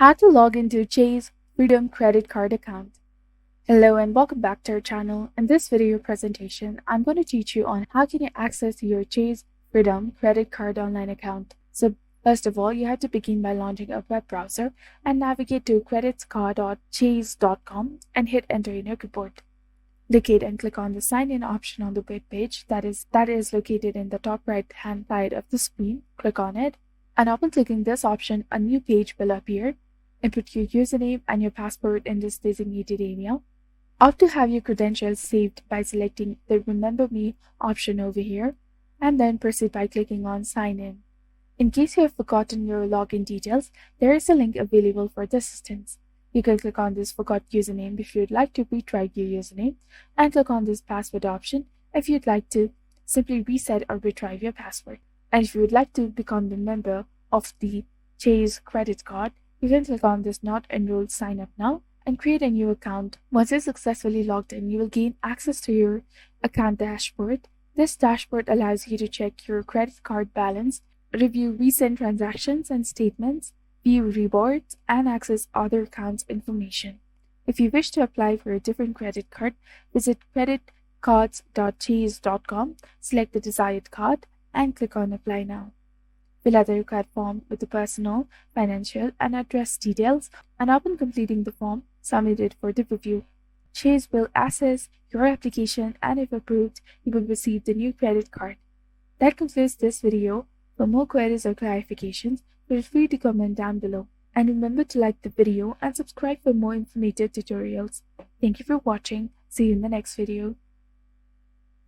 How to log into Chase Freedom credit card account. Hello and welcome back to our channel. In this video presentation, I'm going to teach you on how can you access your Chase Freedom credit card online account. So first of all, you have to begin by launching a web browser and navigate to creditscard.chase.com and hit enter in your keyboard. Locate and click on the sign in option on the web page that is located in the top right hand side of the screen. Click on it. And upon clicking this option, a new page will appear. Input your username and your password in this designated email. Opt to have your credentials saved by selecting the Remember Me option over here, and then proceed by clicking on Sign In. In case you have forgotten your login details, there is a link available for the assistance. You can click on this Forgot Username if you'd like to retry your username, and click on this Password option if you'd like to simply reset or retrieve your password. And if you would like to become the member of the Chase credit card, you can click on this Not Enrolled Sign Up Now and create a new account. Once you're successfully logged in, you will gain access to your account dashboard. This dashboard allows you to check your credit card balance, review recent transactions and statements, view rewards, and access other accounts information. If you wish to apply for a different credit card, visit creditcards.chase.com, select the desired card, and click on Apply Now. Fill out the required form with the personal, financial, and address details, and upon completing the form, submit it for the review. Chase will assess your application, and if approved, you will receive the new credit card. That concludes this video. For more queries or clarifications, feel free to comment down below. And remember to like the video and subscribe for more informative tutorials. Thank you for watching. See you in the next video.